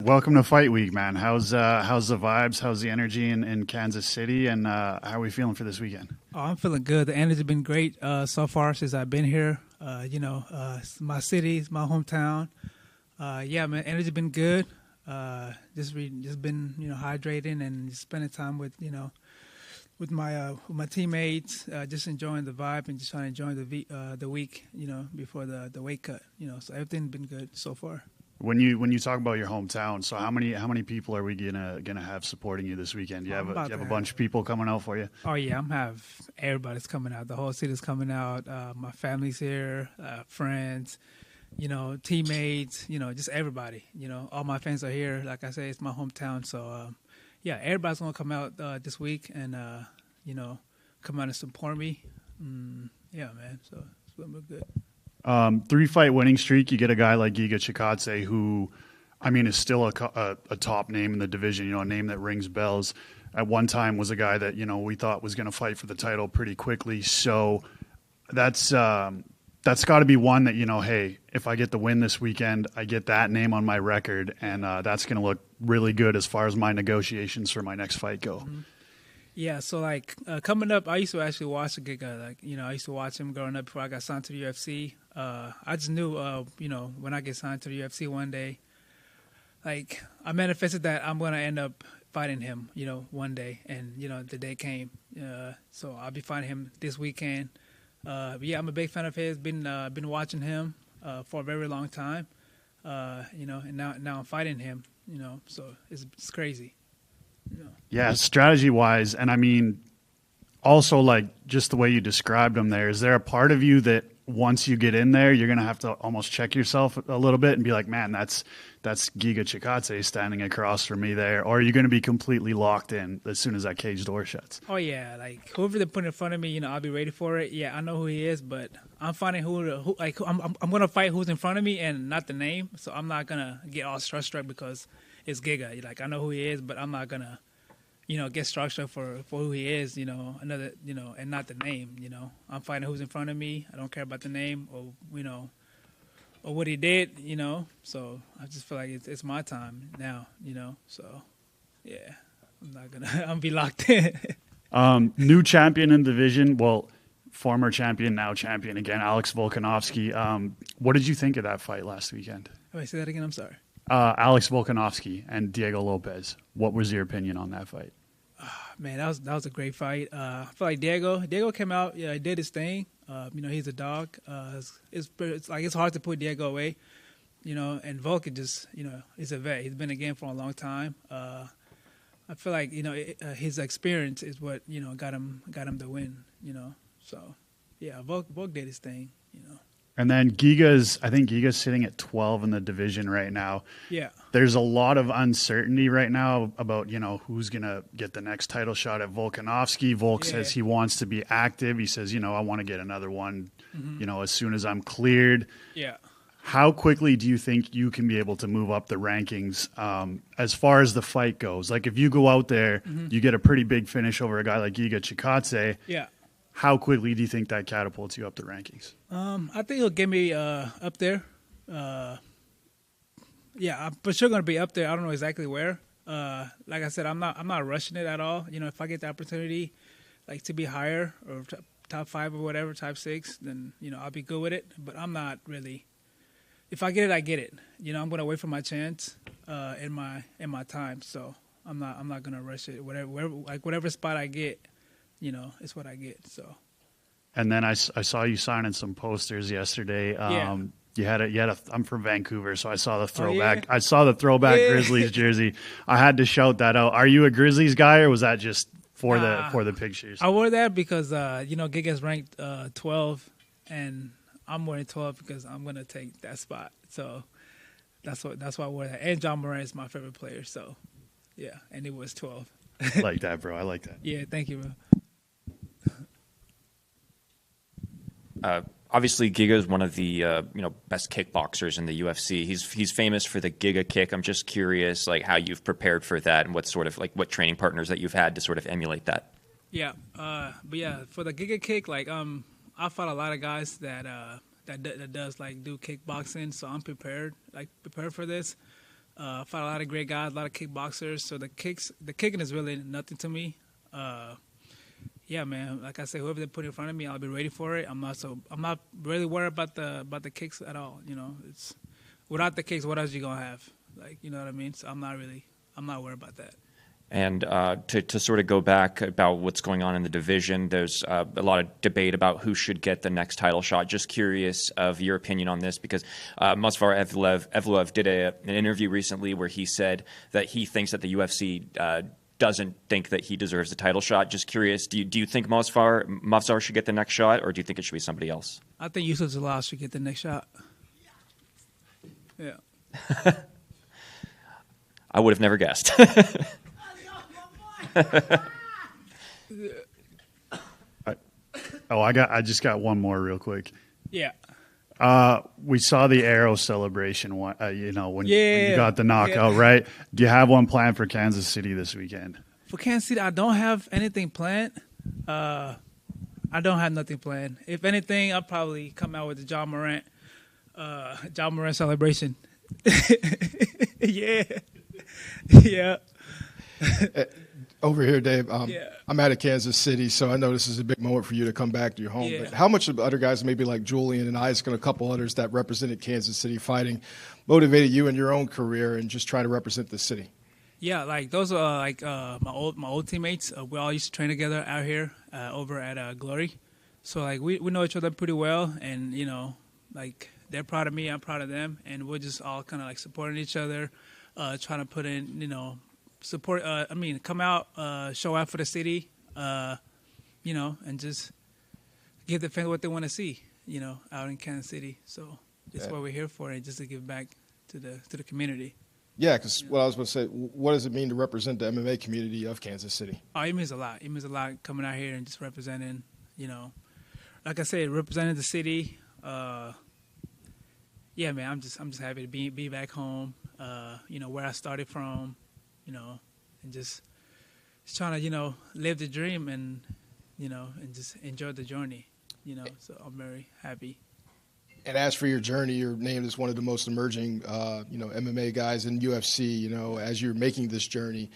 Welcome to Fight Week, man. How's the vibes? How's the energy in Kansas City? And how are we feeling for this weekend? Oh, I'm feeling good. The energy's been great so far since I've been here. It's my city, it's my hometown. Yeah, man, energy's been good. Just been hydrating and just spending time with my teammates. Just enjoying the vibe and just trying to enjoy the week. Before the weight cut. So everything's been good so far. When you talk about your hometown, so how many people are we gonna have supporting you this weekend? Do you have a bunch of people coming out for you? Oh yeah, I'm have everybody's coming out. The whole city's coming out. My family's here, friends, teammates, just everybody. All my fans are here. Like I say, it's my hometown. So yeah, everybody's gonna come out this week and come out and support me. Yeah, man. So it's gonna be good. 3-fight winning streak. You get a guy like Giga Chikadze, who, I mean, is still a top name in the division. A name that rings bells. At one time, was a guy that we thought was going to fight for the title pretty quickly. So that's got to be one that hey, if I get the win this weekend, I get that name on my record, and that's going to look really good as far as my negotiations for my next fight go. Mm-hmm. Yeah, so coming up, I used to actually watch the Giga. I used to watch him growing up before I got signed to the UFC. I just knew, when I get signed to the UFC one day, I manifested that I'm gonna end up fighting him, one day, and the day came. So I'll be fighting him this weekend. Yeah, I'm a big fan of his. Been watching him for a very long time. And now I'm fighting him. So it's crazy. Yeah, strategy-wise, and I mean, also just the way you described him there, is there a part of you that once you get in there, you're going to have to almost check yourself a little bit and be like, man, that's Giga Chikadze standing across from me there, or are you going to be completely locked in as soon as that cage door shuts? Oh, yeah, whoever they put in front of me, I'll be ready for it. Yeah, I know who he is, but I'm finding I'm going to fight who's in front of me and not the name, so I'm not going to get all struck because it's Giga. I know who he is, but I'm not going to get structured for who he is, another, and not the name, I'm fighting who's in front of me. I don't care about the name or or what he did, so I just feel like it's my time now, so yeah, I'm be locked in. New champion in the division. Well, former champion, now champion again, Alex Volkanovski. What did you think of that fight last weekend? Wait, say that again. I'm sorry. Alex Volkanovski and Diego Lopez. What was your opinion on that fight? Man, that was a great fight. I feel like Diego came out. Yeah, he did his thing. He's a dog. It's hard to put Diego away. And Volk just he's a vet. He's been in the game for a long time. I feel like his experience is what got him the win. So yeah, Volk did his thing. And then I think Giga's sitting at 12 in the division right now. Yeah. There's a lot of uncertainty right now about, who's going to get the next title shot at Volkanovski. Volk says he wants to be active. He says, I want to get another one, as soon as I'm cleared. Yeah. How quickly do you think you can be able to move up the rankings as far as the fight goes? Like if you go out there, you get a pretty big finish over a guy like Giga Chikadze. Yeah. How quickly do you think that catapults you up the rankings? I think it'll get me up there. Yeah, I'm for sure going to be up there. I don't know exactly where. Like I said, I'm not rushing it at all. If I get the opportunity, to be higher or top 5 or whatever, top 6, then I'll be good with it. But I'm not really. If I get it, I get it. I'm going to wait for my chance in my time. So I'm not going to rush it. Whatever spot I get. It's what I get. So, and then I saw you signing some posters yesterday. You had a. I'm from Vancouver, so I saw the throwback. Oh, yeah? I saw the throwback Grizzlies jersey. I had to shout that out. Are you a Grizzlies guy, or was that just for the pictures? I wore that because Giga's ranked 12, and I'm wearing 12 because I'm gonna take that spot. So that's why I wore that. And John Moran is my favorite player. So yeah, and it was 12. I like that, bro. I like that. Yeah, thank you, bro. Obviously, Giga is one of the best kickboxers in the UFC. He's famous for the Giga kick. I'm just curious, how you've prepared for that, and what sort of what training partners that you've had to sort of emulate that. Yeah, but yeah, for the Giga kick, I fought a lot of guys that does do kickboxing, so I'm prepared for this. Fought a lot of great guys, a lot of kickboxers. So the kicking is really nothing to me. Yeah, man. Like I said, whoever they put in front of me, I'll be ready for it. I'm not really worried about the kicks at all. You know, it's without the kicks, what else you gonna have? Like, you know what I mean? So I'm not worried about that. And to sort of go back about what's going on in the division, there's a lot of debate about who should get the next title shot. Just curious of your opinion on this, because Movsar Evloev did an interview recently where he said that he thinks that the UFC doesn't think that he deserves the title shot. Just curious, do you think Movsar should get the next shot, or do you think it should be somebody else? I think Yusuf Zalal should get the next shot. Yeah. I would have never guessed. I just got one more real quick. Yeah. We saw the arrow celebration, when you got the knockout, yeah. right? Do you have one planned for Kansas City this weekend? For Kansas City, I don't have anything planned. I don't have nothing planned. If anything, I'll probably come out with the John Morant celebration. Yeah. Yeah. Over here, Dave, Yeah. I'm out of Kansas City, so I know this is a big moment for you to come back to your home. Yeah. But how much of the other guys, maybe like Julian and Isaac and a couple others that represented Kansas City fighting, motivated you in your own career and just trying to represent the city? Yeah, like those are like my old teammates. We all used to train together out here over at Glory. So like we know each other pretty well, and you know, like they're proud of me, I'm proud of them, and we're just all kind of like supporting each other, trying to put in, you know, support. Come out, show out for the city, you know, and just give the fans what they want to see, you know, out in Kansas City. So that's what we're here for, and just to give back to the community. Yeah, because what I was going to say, what does it mean to represent the MMA community of Kansas City? Oh, it means a lot. It means a lot coming out here and just representing, you know, like I said, representing the city. Yeah, man, I'm just happy to be back home. You know, where I started from, you know, and just trying to, you know, live the dream and, you know, and just enjoy the journey, you know. So I'm very happy. And as for your journey, you're named as one of the most emerging, MMA guys in UFC. You know, as you're making this journey,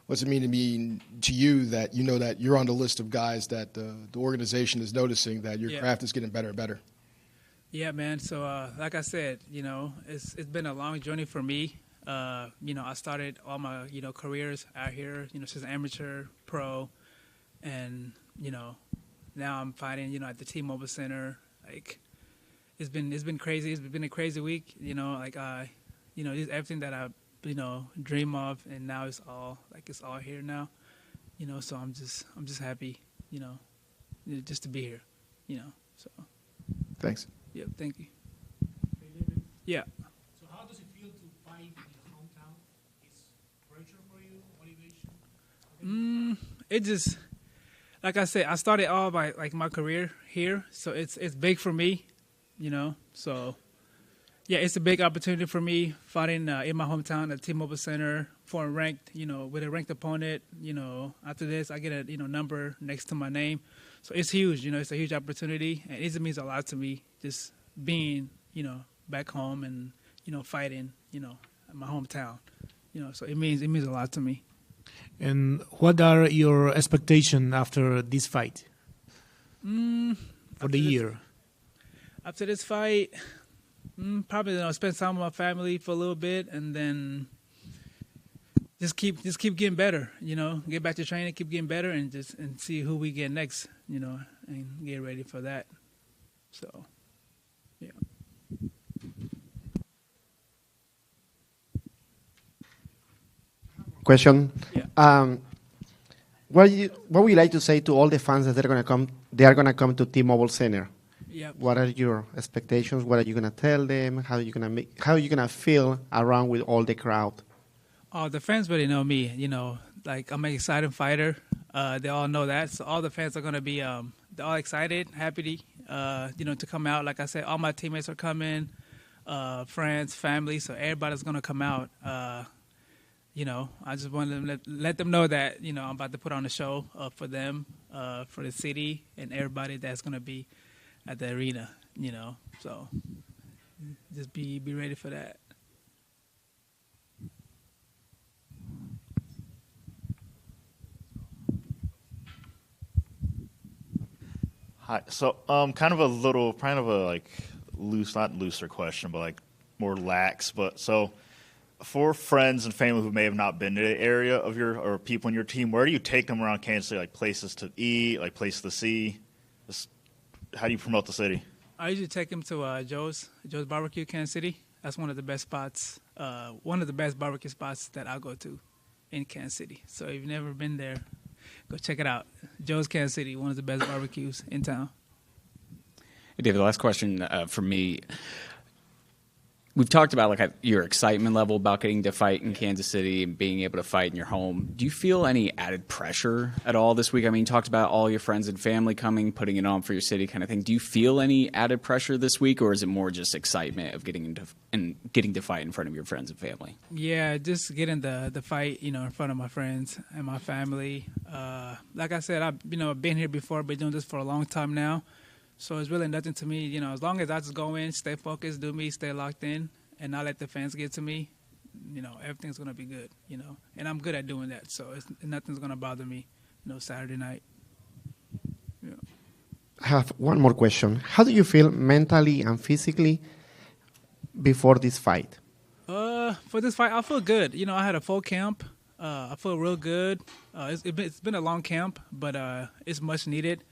what's it mean to you that you know that you're on the list of guys that the organization is noticing that your craft is getting better and better? Yeah, man. So like I said, you know, it's been a long journey for me. You know, I started all my, you know, careers out here, you know, since amateur, pro, and, you know, now I'm fighting, you know, at the T-Mobile Center. Like, it's been crazy. It's been a crazy week, you know, like you know, this everything that I, you know, dream of, and now it's all here now, you know, so I'm just happy, you know, just to be here, you know, so. Thanks. Yeah, thank you. Yeah. So how does it feel to fight in your hometown? Is pressure for you, motivation? It just, like I said, I started all my career here, so it's big for me, you know. So yeah, it's a big opportunity for me fighting in my hometown at T-Mobile Center for a ranked, you know, with a ranked opponent. You know, after this, I get a, you know, number next to my name, so it's huge. You know, it's a huge opportunity, and it means a lot to me just being, you know, back home and, you know, fighting, you know, in my hometown. You know, so it means a lot to me. And what are your expectations after this fight? For the year? After this fight, probably, you know, spend time with my family for a little bit, and then just keep getting better. You know, get back to training, keep getting better, and see who we get next. You know, and get ready for that. So, yeah. Question. Yeah. What would you like to say to all the fans that they're going to come? They are going to come to T-Mobile Center. Yeah. What are your expectations? What are you going to tell them? How are you going to feel around with all the crowd? Oh, the fans really know me. You know, like I'm an exciting fighter. They all know that. So all the fans are going to be they're all excited, happy to, you know, to come out. Like I said, all my teammates are coming, friends, family. So everybody's going to come out. You know, I just want to let them know that, you know, I'm about to put on a show for them, for the city, and everybody that's going to be at the arena, you know. So just be ready for that. Hi. So, kind of a like not looser question, but like more lax. But so, for friends and family who may have not been to the area of or people in your team, where do you take them around Kansas City? Like places to eat, like places to see? How do you promote the city? I usually take him to Joe's Barbecue, Kansas City. That's one of the best spots, one of the best barbecue spots that I go to in Kansas City. So if you've never been there, go check it out. Joe's Kansas City, one of the best barbecues in town. Hey, David, the last question for me. We've talked about like your excitement level about getting to fight in Kansas City and being able to fight in your home. Do you feel any added pressure at all this week? I mean, you talked about all your friends and family coming, putting it on for your city kind of thing. Do you feel any added pressure this week, or is it more just excitement of getting to fight in front of your friends and family? Yeah, just getting the fight, in front of my friends and my family. Like I said, I've been here before, been doing this for a long time now. So it's really nothing to me, as long as I just go in, stay focused, do me, stay locked in, and not let the fans get to me, everything's going to be good, And I'm good at doing that, so nothing's going to bother me, Saturday night. Yeah. I have one more question. How do you feel mentally and physically before this fight? For this fight, I feel good. I had a full camp. I feel real good. It's been a long camp, but it's much needed.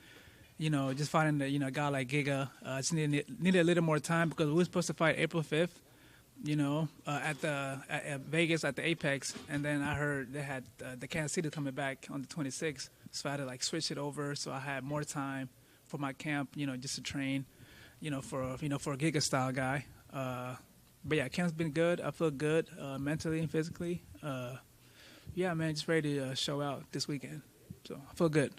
Just fighting a guy like Giga, just needed a little more time because we were supposed to fight April 5th, at Vegas at the Apex, and then I heard they had the Kansas City coming back on the 26th, so I had to switch it over, so I had more time for my camp, just to train, for a Giga style guy. But yeah, camp's been good. I feel good mentally and physically. Yeah, man, just ready to show out this weekend. So I feel good.